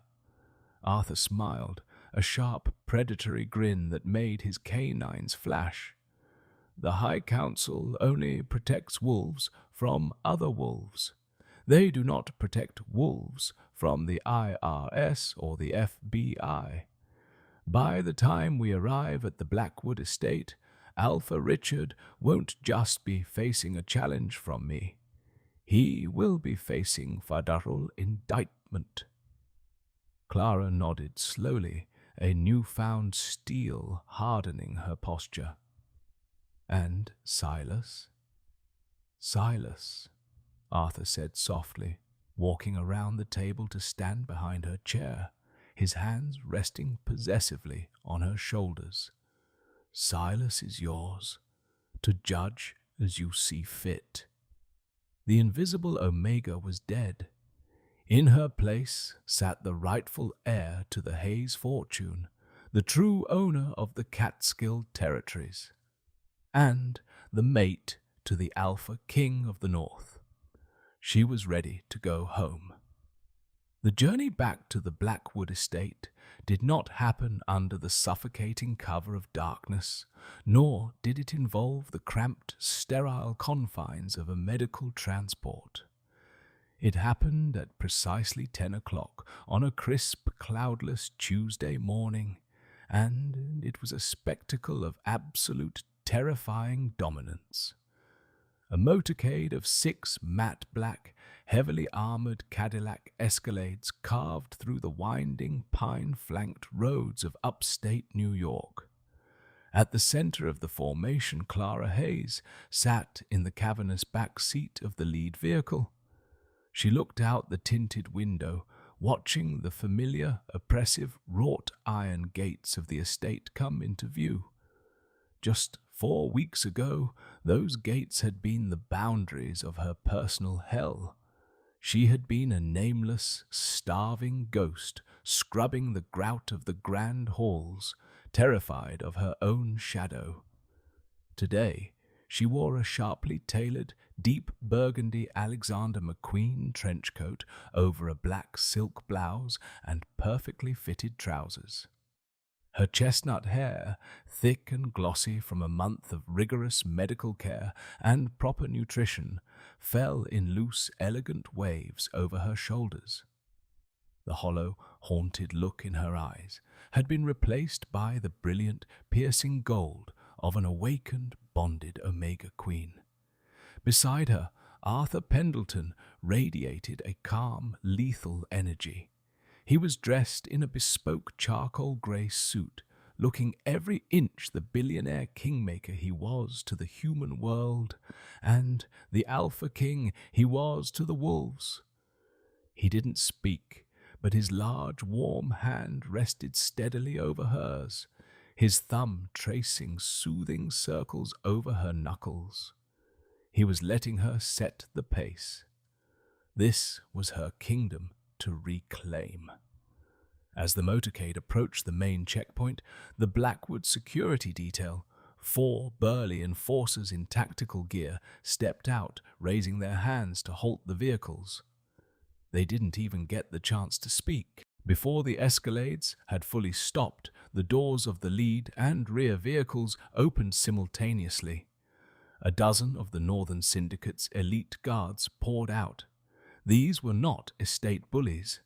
Arthur smiled, a sharp, predatory grin that made his canines flash. "The High Council only protects wolves from other wolves. They do not protect wolves from the IRS or the FBI. By the time we arrive at the Blackwood Estate, Alpha Richard won't just be facing a challenge from me. He will be facing federal indictment." Clara nodded slowly, a newfound steel hardening her posture. "And Silas?" "Silas," Arthur said softly, walking around the table to stand behind her chair, his hands resting possessively on her shoulders. "Silas is yours, to judge as you see fit." The invisible Omega was dead. In her place sat the rightful heir to the Hayes fortune, the true owner of the Catskill territories, and the mate to the Alpha King of the North. She was ready to go home. The journey back to the Blackwood Estate did not happen under the suffocating cover of darkness, nor did it involve the cramped, sterile confines of a medical transport. It happened at precisely 10 o'clock on a crisp, cloudless Tuesday morning, and it was a spectacle of absolute, terrifying dominance. A motorcade of 6 matte black, heavily armored Cadillac Escalades carved through the winding, pine-flanked roads of upstate New York. At the center of the formation, Clara Hayes sat in the cavernous back seat of the lead vehicle. She looked out the tinted window, watching the familiar, oppressive, wrought iron gates of the estate come into view. Just 4 weeks ago, those gates had been the boundaries of her personal hell. She had been a nameless, starving ghost, scrubbing the grout of the grand halls, terrified of her own shadow. Today, she wore a sharply tailored, deep burgundy Alexander McQueen trench coat over a black silk blouse and perfectly fitted trousers. Her chestnut hair, thick and glossy from a month of rigorous medical care and proper nutrition, fell in loose, elegant waves over her shoulders. The hollow, haunted look in her eyes had been replaced by the brilliant, piercing gold of an awakened, bonded Omega Queen. Beside her, Arthur Pendelton radiated a calm, lethal energy. He was dressed in a bespoke charcoal grey suit, looking every inch the billionaire kingmaker he was to the human world, and the Alpha King he was to the wolves. He didn't speak, but his large, warm hand rested steadily over hers, his thumb tracing soothing circles over her knuckles. He was letting her set the pace. This was her kingdom to reclaim. As the motorcade approached the main checkpoint, the Blackwood security detail, 4 burly enforcers in tactical gear, stepped out, raising their hands to halt the vehicles. They didn't even get the chance to speak. Before the Escalades had fully stopped, the doors of the lead and rear vehicles opened simultaneously. A dozen of the Northern Syndicate's elite guards poured out. These were not estate bullies.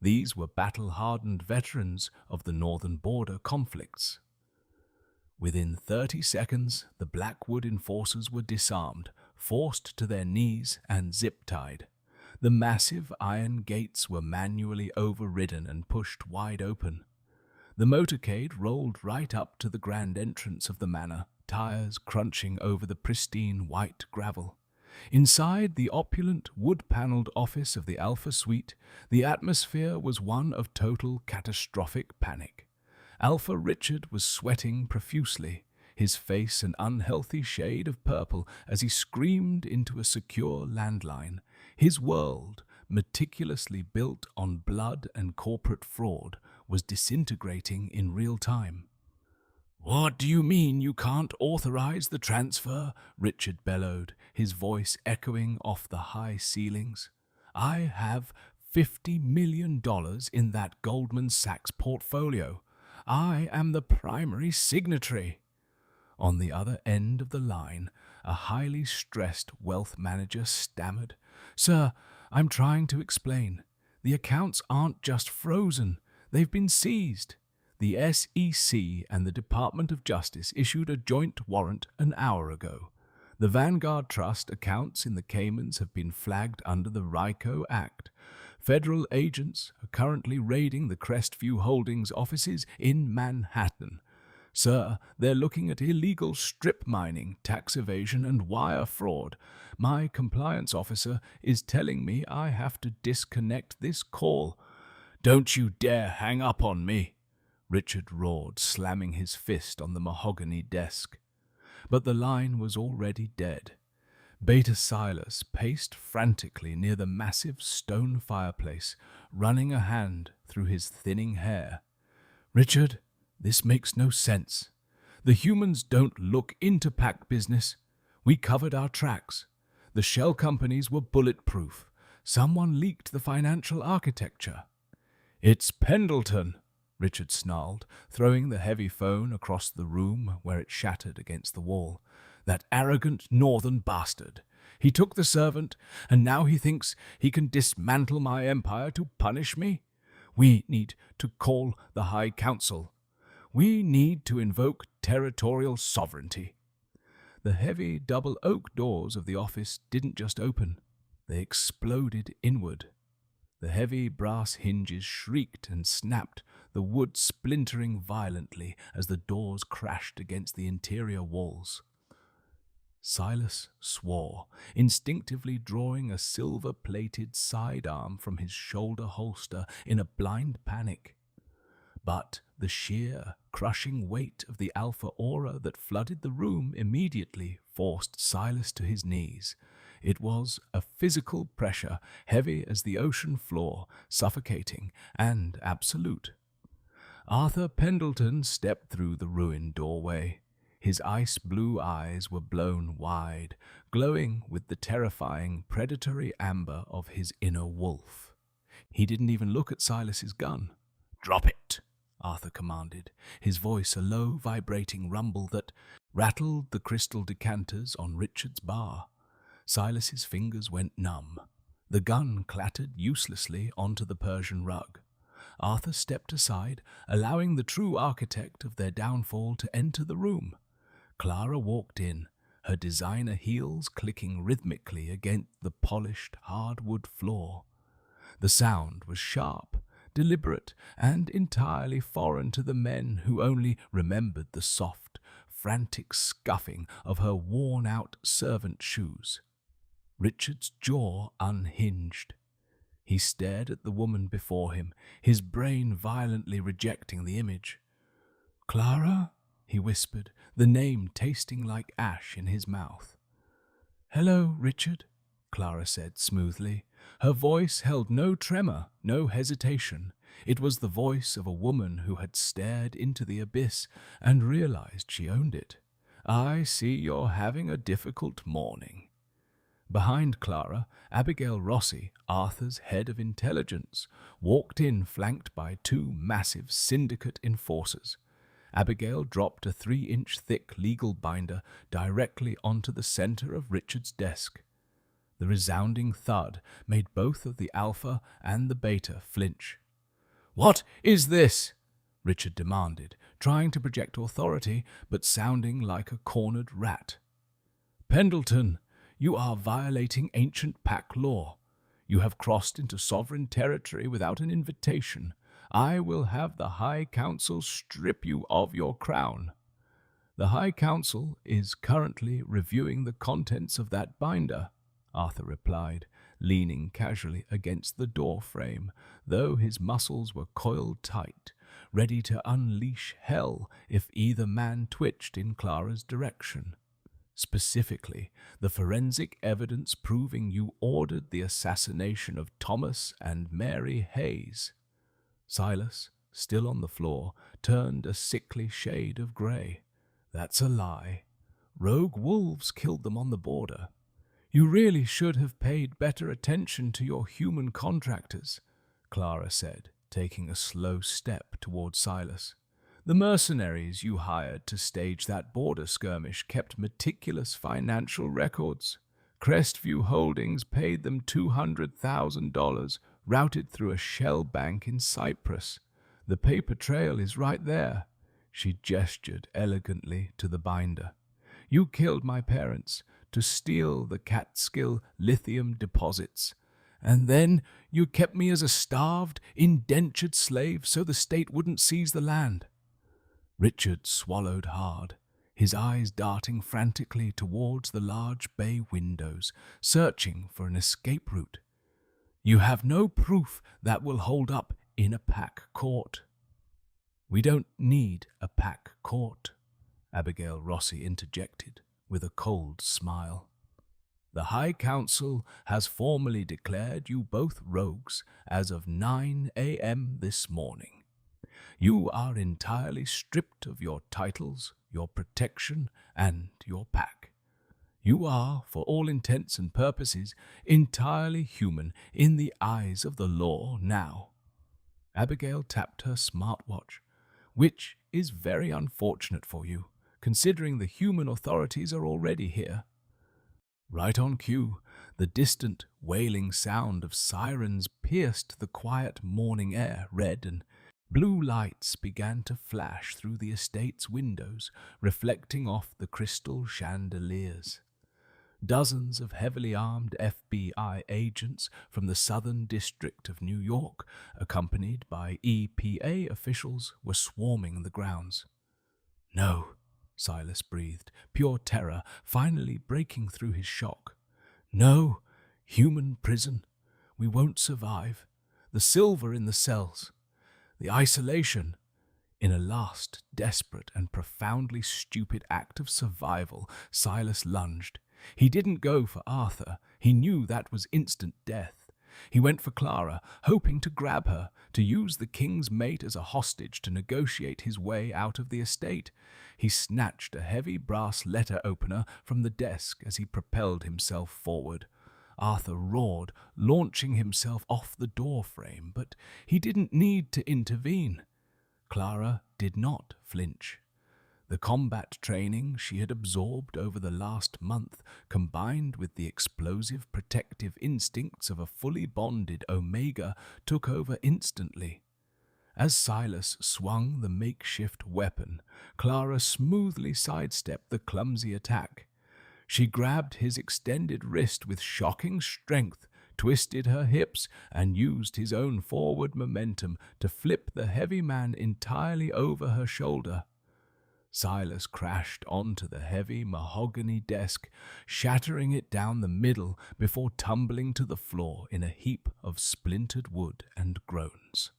These were battle-hardened veterans of the northern border conflicts. Within 30 seconds, the Blackwood enforcers were disarmed, forced to their knees, and zip-tied. The massive iron gates were manually overridden and pushed wide open. The motorcade rolled right up to the grand entrance of the manor, tires crunching over the pristine white gravel. Inside the opulent, wood-paneled office of the Alpha Suite, the atmosphere was one of total catastrophic panic. Alpha Richard was sweating profusely, his face an unhealthy shade of purple as he screamed into a secure landline. His world, meticulously built on blood and corporate fraud, was disintegrating in real time. "What do you mean you can't authorize the transfer?" Richard bellowed, his voice echoing off the high ceilings. "I have $50 million in that Goldman Sachs portfolio. I am the primary signatory." On the other end of the line, a highly stressed wealth manager stammered, "Sir, I'm trying to explain. The accounts aren't just frozen, they've been seized. The SEC and the Department of Justice issued a joint warrant an hour ago. The Vanguard Trust accounts in the Caymans have been flagged under the RICO Act. Federal agents are currently raiding the Crestview Holdings offices in Manhattan. Sir, they're looking at illegal strip mining, tax evasion, and wire fraud. My compliance officer is telling me I have to disconnect this call." "Don't you dare hang up on me," Richard roared, slamming his fist on the mahogany desk. But the line was already dead. Beta Silas paced frantically near the massive stone fireplace, running a hand through his thinning hair. "Richard, this makes no sense. The humans don't look into pack business. We covered our tracks. The shell companies were bulletproof. Someone leaked the financial architecture." "It's Pendleton," Richard snarled, throwing the heavy phone across the room where it shattered against the wall. "That arrogant northern bastard. He took the servant, and now he thinks he can dismantle my empire to punish me. We need to call the High Council. We need to invoke territorial sovereignty." The heavy double oak doors of the office didn't just open, they exploded inward. The heavy brass hinges shrieked and snapped, the wood splintering violently as the doors crashed against the interior walls. Silas swore, instinctively drawing a silver-plated sidearm from his shoulder holster in a blind panic. But the sheer, crushing weight of the alpha aura that flooded the room immediately forced Silas to his knees. It was a physical pressure, heavy as the ocean floor, suffocating and absolute. Arthur Pendelton stepped through the ruined doorway. His ice-blue eyes were blown wide, glowing with the terrifying, predatory amber of his inner wolf. He didn't even look at Silas's gun. "Drop it," Arthur commanded, his voice a low, vibrating rumble that rattled the crystal decanters on Richard's bar. Silas's fingers went numb. The gun clattered uselessly onto the Persian rug. Arthur stepped aside, allowing the true architect of their downfall to enter the room. Clara walked in, her designer heels clicking rhythmically against the polished hardwood floor. The sound was sharp, deliberate, and entirely foreign to the men who only remembered the soft, frantic scuffing of her worn-out servant shoes. Richard's jaw unhinged. He stared at the woman before him, his brain violently rejecting the image. "Clara?" he whispered, the name tasting like ash in his mouth. "Hello, Richard," Clara said smoothly. Her voice held no tremor, no hesitation. It was the voice of a woman who had stared into the abyss and realized she owned it. "I see you're having a difficult morning." Behind Clara, Abigail Rossi, Arthur's head of intelligence, walked in flanked by two massive syndicate enforcers. Abigail dropped a 3-inch thick legal binder directly onto the center of Richard's desk. The resounding thud made both of the Alpha and the Beta flinch. "What is this?" Richard demanded, trying to project authority but sounding like a cornered rat. "Pendleton, you are violating ancient pack law. You have crossed into sovereign territory without an invitation. I will have the High Council strip you of your crown." "The High Council is currently reviewing the contents of that binder," Arthur replied, leaning casually against the door frame, though his muscles were coiled tight, ready to unleash hell if either man twitched in Clara's direction. Specifically, the forensic evidence proving you ordered the assassination of Thomas and Mary Hayes. Silas, still on the floor, turned a sickly shade of grey. That's a lie. Rogue wolves killed them on the border. You really should have paid better attention to your human contractors, Clara said, taking a slow step toward Silas. The mercenaries you hired to stage that border skirmish kept meticulous financial records. Crestview Holdings paid them $200,000, routed through a shell bank in Cyprus. The paper trail is right there. She gestured elegantly to the binder. You killed my parents to steal the Catskill lithium deposits. And then you kept me as a starved, indentured slave so the state wouldn't seize the land. Richard swallowed hard, his eyes darting frantically towards the large bay windows, searching for an escape route. You have no proof that will hold up in a pack court. We don't need a pack court, Abigail Rossi interjected with a cold smile. The High Council has formally declared you both rogues as of 9 a.m. this morning. You are entirely stripped of your titles, your protection, and your pack. You are, for all intents and purposes, entirely human in the eyes of the law now. Abigail tapped her smartwatch, which is very unfortunate for you, considering the human authorities are already here. Right on cue, the distant, wailing sound of sirens pierced the quiet morning air, red and blue lights began to flash through the estate's windows, reflecting off the crystal chandeliers. Dozens of heavily armed FBI agents from the Southern District of New York, accompanied by EPA officials, were swarming the grounds. No, Silas breathed, pure terror finally breaking through his shock. No, human prison. We won't survive. The silver in the cells. The isolation. In a last, desperate and profoundly stupid act of survival, Silas lunged. He didn't go for Arthur. He knew that was instant death. He went for Clara, hoping to grab her, to use the king's mate as a hostage to negotiate his way out of the estate. He snatched a heavy brass letter opener from the desk as he propelled himself forward. Arthur roared, launching himself off the door frame, but he didn't need to intervene. Clara did not flinch. The combat training she had absorbed over the last month, combined with the explosive protective instincts of a fully bonded Omega, took over instantly. As Silas swung the makeshift weapon, Clara smoothly sidestepped the clumsy attack. She grabbed his extended wrist with shocking strength, twisted her hips, and used his own forward momentum to flip the heavy man entirely over her shoulder. Silas crashed onto the heavy mahogany desk, shattering it down the middle before tumbling to the floor in a heap of splintered wood and groans.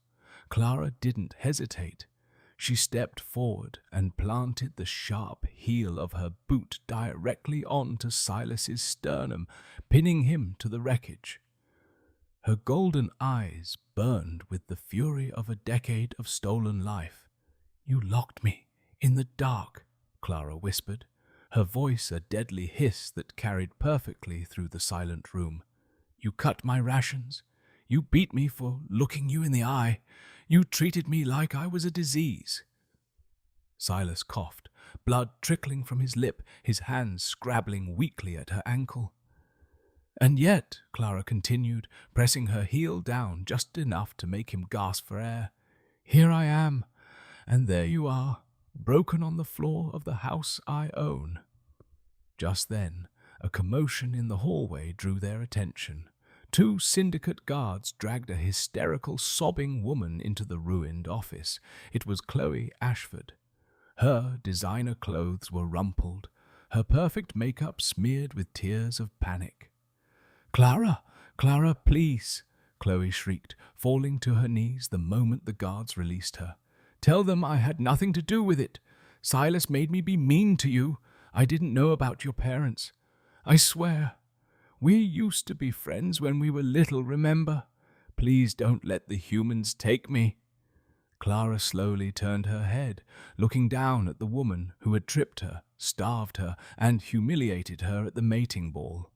Clara didn't hesitate. She stepped forward and planted the sharp heel of her boot directly onto Silas's sternum, pinning him to the wreckage. Her golden eyes burned with the fury of a decade of stolen life. "You locked me in the dark," Clara whispered, her voice a deadly hiss that carried perfectly through the silent room. "You cut my rations. You beat me for looking you in the eye. You treated me like I was a disease." Silas coughed, blood trickling from his lip, his hands scrabbling weakly at her ankle. "And yet," Clara continued, pressing her heel down just enough to make him gasp for air, "here I am, and there you are, broken on the floor of the house I own." Just then, a commotion in the hallway drew their attention. 2 syndicate guards dragged a hysterical, sobbing woman into the ruined office. It was Chloe Ashford. Her designer clothes were rumpled, her perfect makeup smeared with tears of panic. Clara! Clara, please! Chloe shrieked, falling to her knees the moment the guards released her. Tell them I had nothing to do with it. Silas made me be mean to you. I didn't know about your parents. I swear. We used to be friends when we were little, remember? Please don't let the humans take me. Clara slowly turned her head, looking down at the woman who had tripped her, starved her, and humiliated her at the mating ball.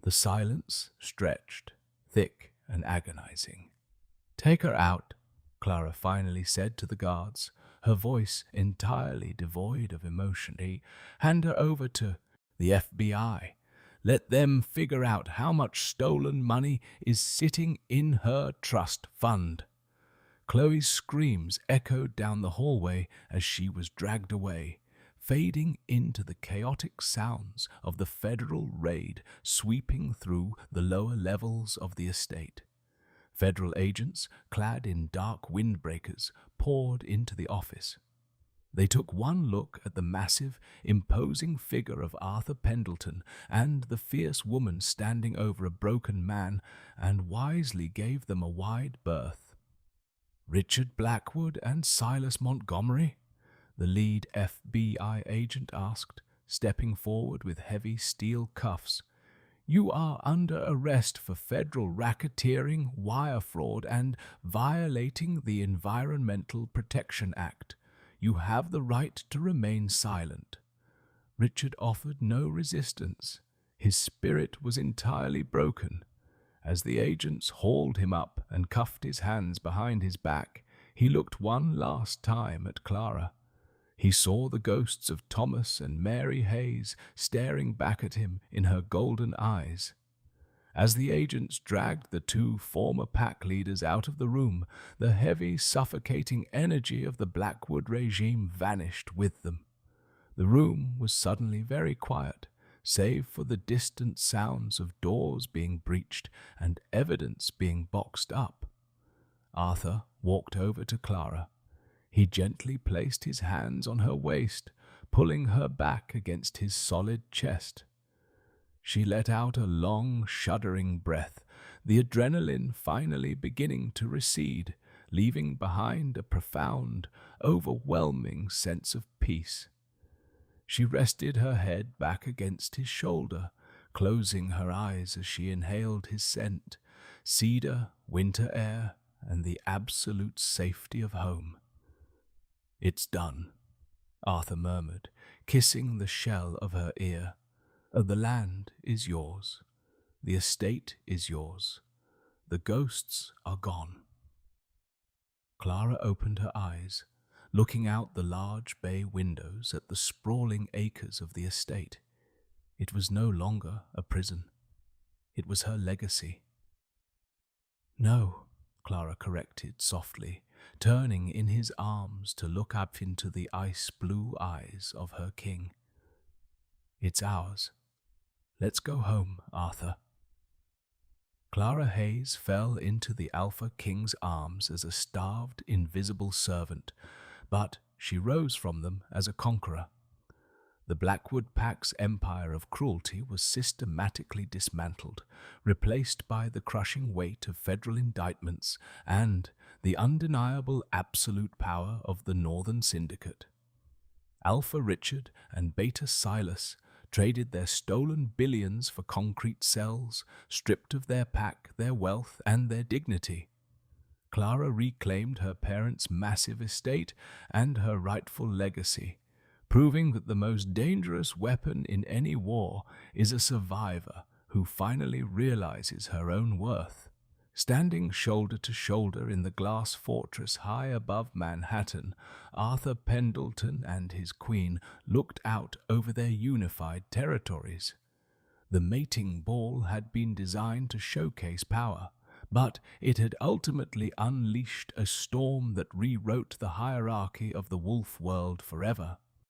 The silence stretched, thick and agonizing. Take her out, Clara finally said to the guards, her voice entirely devoid of emotion. Hand her over to the FBI. Let them figure out how much stolen money is sitting in her trust fund. Chloe's screams echoed down the hallway as she was dragged away, fading into the chaotic sounds of the federal raid sweeping through the lower levels of the estate. Federal agents, clad in dark windbreakers, poured into the office. They took one look at the massive, imposing figure of Arthur Pendelton and the fierce woman standing over a broken man, and wisely gave them a wide berth. Richard Blackwood and Silas Montgomery? The lead FBI agent asked, stepping forward with heavy steel cuffs. You are under arrest for federal racketeering, wire fraud, and violating the Environmental Protection Act. You have the right to remain silent. Richard offered no resistance. His spirit was entirely broken. As the agents hauled him up and cuffed his hands behind his back, he looked one last time at Clara. He saw the ghosts of Thomas and Mary Hayes staring back at him in her golden eyes. As the agents dragged the two former pack leaders out of the room, the heavy, suffocating energy of the Blackwood regime vanished with them. The room was suddenly very quiet, save for the distant sounds of doors being breached and evidence being boxed up. Arthur walked over to Clara. He gently placed his hands on her waist, pulling her back against his solid chest. She let out a long, shuddering breath, the adrenaline finally beginning to recede, leaving behind a profound, overwhelming sense of peace. She rested her head back against his shoulder, closing her eyes as she inhaled his scent, cedar, winter air, and the absolute safety of home. It's done, Arthur murmured, kissing the shell of her ear. The land is yours. The estate is yours. The ghosts are gone. Clara opened her eyes, looking out the large bay windows at the sprawling acres of the estate. It was no longer a prison. It was her legacy. No, Clara corrected softly, turning in his arms to look up into the ice-blue eyes of her king. It's ours. Let's go home, Arthur. Clara Hayes fell into the Alpha King's arms as a starved, invisible servant, but she rose from them as a conqueror. The Blackwood Pack's empire of cruelty was systematically dismantled, replaced by the crushing weight of federal indictments and the undeniable absolute power of the Northern Syndicate. Alpha Richard and Beta Silas traded their stolen billions for concrete cells, stripped of their pack, their wealth, and their dignity. Clara reclaimed her parents' massive estate and her rightful legacy, proving that the most dangerous weapon in any war is a survivor who finally realizes her own worth. Standing shoulder to shoulder in the glass fortress high above Manhattan, Arthur Pendelton and his queen looked out over their unified territories. The mating ball had been designed to showcase power, but it had ultimately unleashed a storm that rewrote the hierarchy of the wolf world forever.